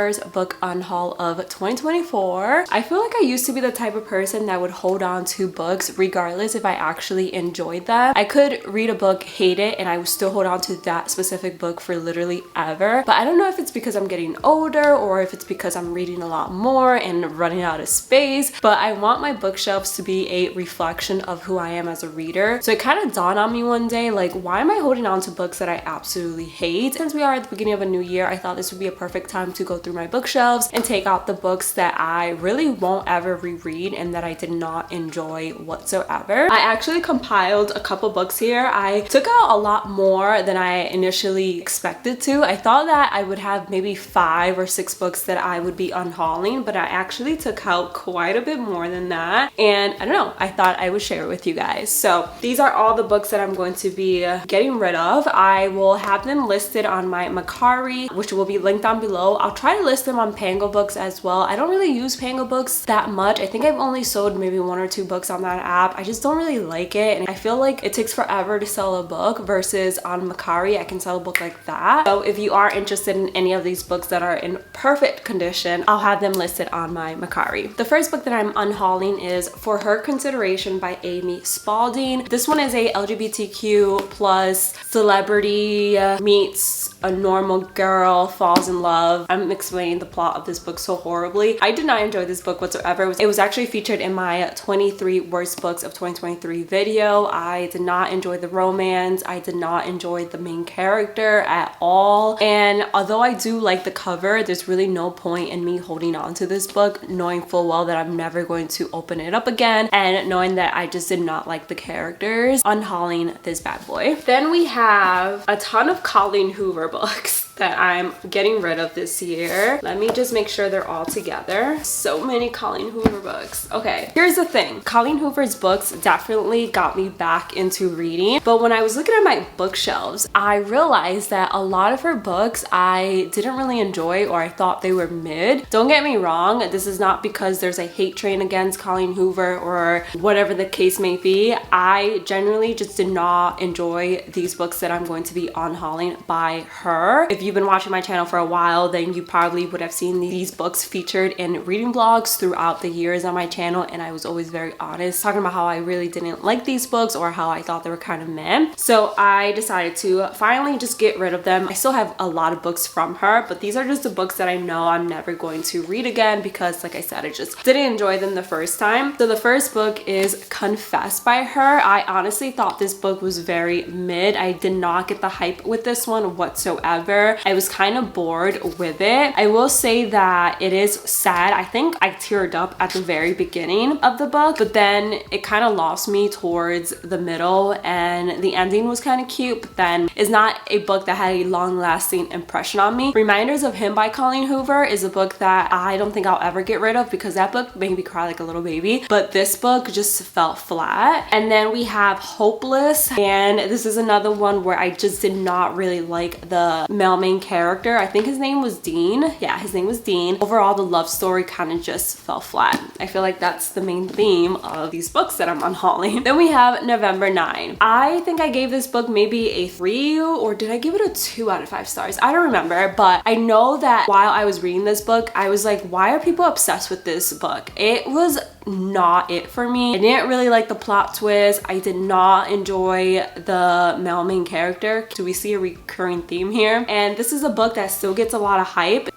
first book unhaul of 2024. I feel like I used to be the type of person that would hold on to books regardless if I actually enjoyed them. I could read a book, hate it, and I would still hold on to that specific book for literally ever. But I don't know if it's because I'm getting older or if it's because I'm reading a lot more and running out of space, but I want my bookshelves to be a reflection of who I am as a reader. So it kind of dawned on me one day, like, why am I holding on to books that I absolutely hate? Since we are at the beginning of a new year, I thought this would be a perfect time to go through my bookshelves and take out the books that I really won't ever reread and that I did not enjoy whatsoever. I actually compiled a couple books here. I took out a lot more than I initially expected to. I thought that I would have maybe 5 or 6 books that I would be unhauling, but I actually took out quite a bit more than that. And I don't know, I thought I would share it with you guys. So these are all the books that I'm going to be getting rid of. I will have them listed on my Mercari, which will be linked down below. I'll try to list them on Pango Books as well. I don't really use Pango Books that much. I think I've only sold maybe 1 or 2 books on that app. I just don't really like it, and I feel like it takes forever to sell a book versus on Mercari I can sell a book like that. So if you are interested in any of these books that are in perfect condition, I'll have them listed on my Mercari. The first book that I'm unhauling is For Her Consideration by Amy Spalding. This one is a LGBTQ plus celebrity meets a normal girl falls in love. I'm explaining the plot of this book so horribly. I did not enjoy this book whatsoever. It was actually featured in my 23 worst books of 2023 video. I did not enjoy the romance. I did not enjoy the main character at all. And although I do like the cover, there's really no point in me holding on to this book, knowing full well that I'm never going to open it up again, and knowing that I just did not like the characters. Unhauling this bad boy. Then we have a ton of Colleen Hoover books that I'm getting rid of this year. Let me just make sure they're all together. So many Colleen Hoover books. Okay, here's the thing. Colleen Hoover's books definitely got me back into reading, but when I was looking at my bookshelves, I realized that a lot of her books I didn't really enjoy, or I thought they were mid. Don't get me wrong, this is not because there's a hate train against Colleen Hoover or whatever the case may be. I genuinely just did not enjoy these books that I'm going to be unhauling by her. If you've been watching my channel for a while, then you probably would have seen these books featured in reading vlogs throughout the years on my channel, and I was always very honest talking about how I really didn't like these books or how I thought they were kind of meh. So I decided to finally just get rid of them. I still have a lot of books from her, but these are just the books that I know I'm never going to read again because, like I said, I just didn't enjoy them the first time. So the first book is Confess by her. I honestly thought this book was very mid. I did not get the hype with this one whatsoever. I was kind of bored with it. I will say that it is sad. I think I teared up at the very beginning of the book, but then it kind of lost me towards the middle, and the ending was kind of cute, but then it's not a book that had a long-lasting impression on me. Reminders of Him by Colleen Hoover is a book that I don't think I'll ever get rid of because that book made me cry like a little baby, but this book just felt flat. And then we have Hopeless, and this is another one where I just did not really like the male main character. I think his name was Dean. Yeah, his name was Dean. Overall, the love story kind of just fell flat. I feel like that's the main theme of these books that I'm unhauling. Then we have November 9. I think I gave this book maybe a 3, or did I give it a 2 out of 5 stars? I don't remember, but I know that while I was reading this book, I was like, why are people obsessed with this book? It was not it for me. I didn't really like the plot twist. I did not enjoy the male main character. Do we see a recurring theme here? And this is a book that still gets a lot of hype.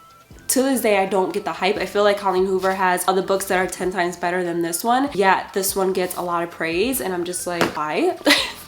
To this day, I don't get the hype. I feel like Colleen Hoover has other books that are 10 times better than this one, yet this one gets a lot of praise, and I'm just like, why?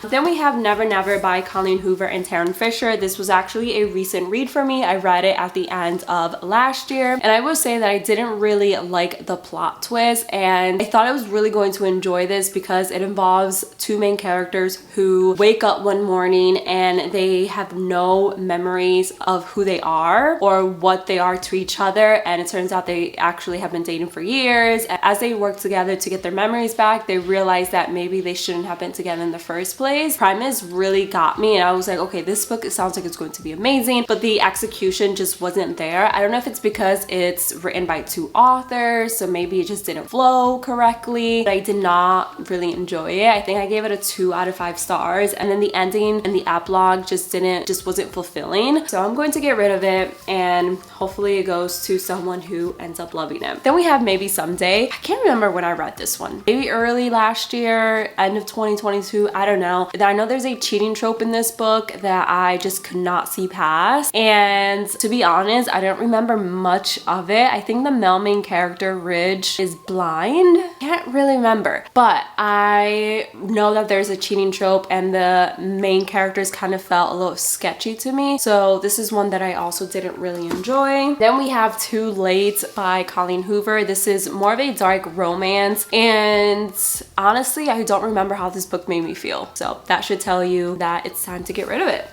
Then we have Never Never by Colleen Hoover and Taryn Fisher. This was actually a recent read for me. I read it at the end of last year, and I will say that I didn't really like the plot twist, and I thought I was really going to enjoy this because it involves 2 main characters who wake up one morning and they have no memories of who they are or what they are to each other, and it turns out they actually have been dating for years. As they work together to get their memories back, they realize that maybe they shouldn't have been together in the first place. place. Premise really got me and I was like, okay, this book, it sounds like it's going to be amazing, but the execution just wasn't there. I don't know if it's because it's written by two authors, so maybe it just didn't flow correctly, but I did not really enjoy it. I think I gave it a 2 out of 5 stars, and then the ending and the epilogue just wasn't fulfilling. So I'm going to get rid of it, and hopefully it goes to someone who ends up loving it. Then we have Maybe Someday. I can't remember when I read this one. Maybe early last year, end of 2022, I don't know. I know there's a cheating trope in this book that I just could not see past, and to be honest, I don't remember much of it. I think the male main character, Ridge, is blind. Can't really remember, but I know that there's a cheating trope and the main characters kind of felt a little sketchy to me, so this is one that I also didn't really enjoy. Then we have Too Late by Colleen Hoover. This is more of a dark romance, and honestly, I don't remember how this book made me feel, so that should tell you that it's time to get rid of it.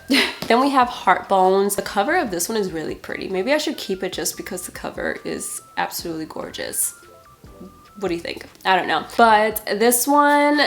Then we have Heartbones. The cover of this one is really pretty. Maybe I should keep it just because the cover is absolutely gorgeous. What do you think? I don't know. But this one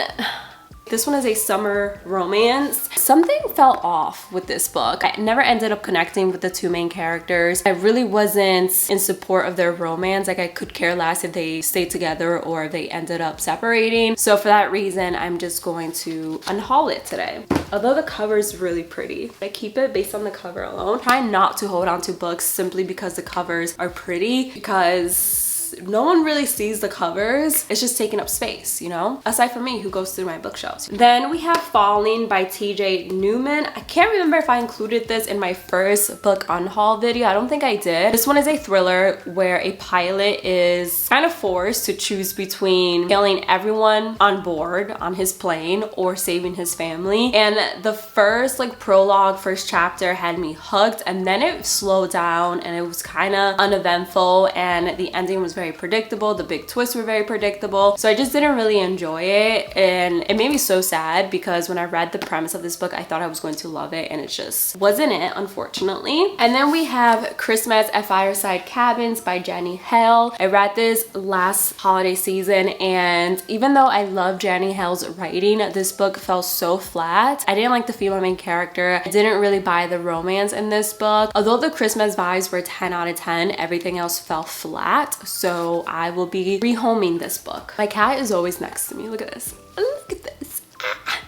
is a summer romance. Something fell off with this book. I never ended up connecting with the two main characters. I really wasn't in support of their romance. Like, I could care less if they stayed together or if they ended up separating. So for that reason, I'm just going to unhaul it today. Although the cover is really pretty, I keep it based on the cover alone. Try not to hold on to books simply because the covers are pretty, because no one really sees the covers. It's just taking up space, you know? Aside from me, who goes through my bookshelves. Then we have Falling by TJ Newman. I can't remember if I included this in my first book unhaul video. I don't think I did. This one is a thriller where a pilot is kind of forced to choose between killing everyone on board on his plane or saving his family. And the first prologue, first chapter had me hooked, and then it slowed down and it was kind of uneventful, and the ending was very predictable. The big twists were very predictable, so I just didn't really enjoy it, and it made me so sad because when I read the premise of this book, I thought I was going to love it, and it just wasn't it, unfortunately. And then we have Christmas at Fireside Cabins by Jenny Hale. I read this last holiday season, and even though I love Jenny Hale's writing, this book felt so flat. I didn't like the female main character. I didn't really buy the romance in this book. Although the Christmas vibes were 10 out of 10, everything else fell flat. So I will be rehoming this book. My cat is always next to me. Look at this. Look at this.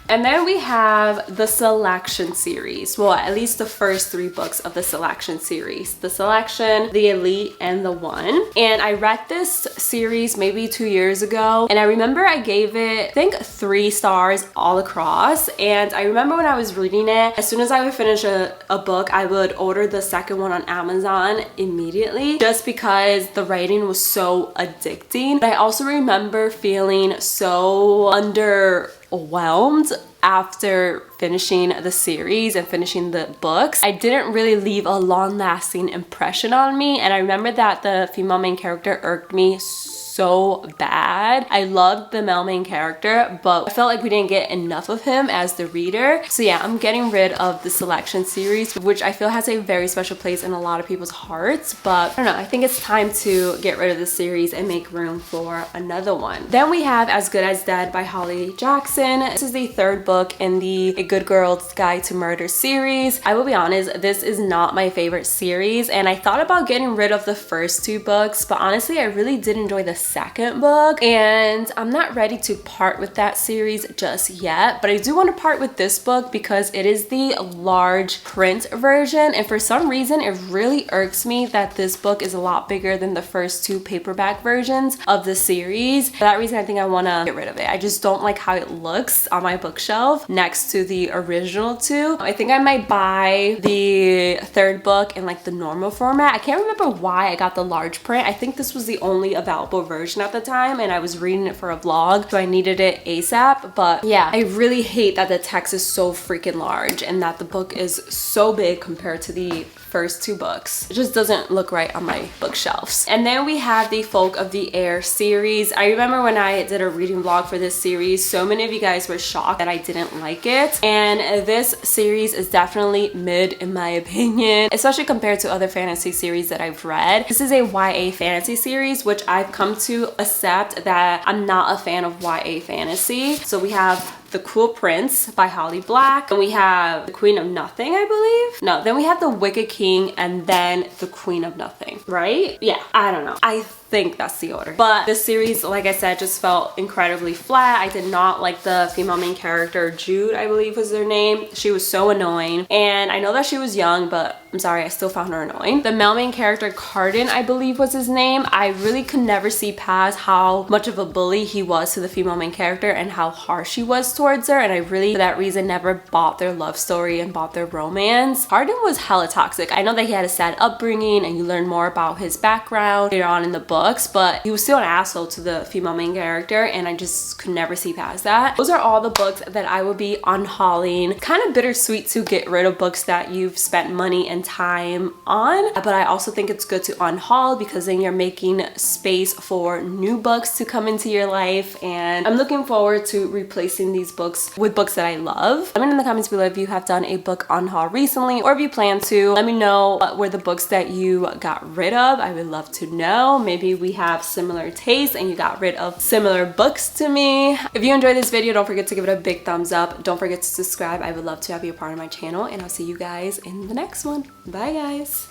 And then we have the Selection series. Well, at least the first 3 books of the Selection series. The Selection, the Elite, and the One. And I read this series maybe 2 years ago, and I remember I gave it, I think, 3 stars all across. And I remember when I was reading it, as soon as I would finish a book, I would order the second one on Amazon immediately, just because the writing was so addicting. But I also remember feeling so underwhelmed after finishing the series and finishing the books. I didn't really leave a long-lasting impression on me, and I remember that the female main character irked me so bad. I loved the male main character, but I felt like we didn't get enough of him as the reader. So yeah, I'm getting rid of the Selection series, which I feel has a very special place in a lot of people's hearts, but I don't know, I think it's time to get rid of the series and make room for another one. Then we have As Good as Dead by Holly Jackson. This is the 3rd book in the A Good Girl's Guide to Murder series. I will be honest, this is not my favorite series, and I thought about getting rid of the first 2 books, but honestly, I really did enjoy the second book, and I'm not ready to part with that series just yet, but I do want to part with this book because it is the large print version, and for some reason it really irks me that this book is a lot bigger than the first 2 paperback versions of the series. For that reason, I think I want to get rid of it. I just don't like how it looks on my bookshelf next to the original 2. I think I might buy the 3rd book in the normal format. I can't remember why I got the large print. I think this was the only available version at the time, and I was reading it for a vlog, so I needed it ASAP. But yeah, I really hate that the text is so freaking large and that the book is so big compared to the first 2 books. It just doesn't look right on my bookshelves. And then we have the Folk of the Air series. I remember when I did a reading vlog for this series, so many of you guys were shocked that I didn't like it, and this series is definitely mid in my opinion, especially compared to other fantasy series that I've read. This is a YA fantasy series, which I've come to accept that I'm not a fan of YA fantasy. So we have The Cruel Prince by Holly Black. And we have The Queen of Nothing, I believe. No, then we have The Wicked King and then The Queen of Nothing, right? Yeah, I don't know. I think that's the order. But this series, like I said, just felt incredibly flat. I did not like the female main character, Jude, I believe was their name. She was so annoying. And I know that she was young, but I'm sorry, I still found her annoying. The male main character, Carden, I believe was his name. I really could never see past how much of a bully he was to the female main character and how harsh he was towards her. And I really, for that reason, never bought their love story and bought their romance. Carden was hella toxic. I know that he had a sad upbringing and you learn more about his background later on in the books, but he was still an asshole to the female main character and I just could never see past that. Those are all the books that I would be unhauling. Kind of bittersweet to get rid of books that you've spent money and time on, but I also think it's good to unhaul because then you're making space for new books to come into your life, and I'm looking forward to replacing these books with books that I love. Let me know in the comments below if you have done a book unhaul recently or if you plan to. Let me know what were the books that you got rid of. I would love to know. Maybe we have similar tastes and you got rid of similar books to me. If you enjoyed this video, don't forget to give it a big thumbs up. Don't forget to subscribe. I would love to have you a part of my channel, and I'll see you guys in the next one. Bye guys.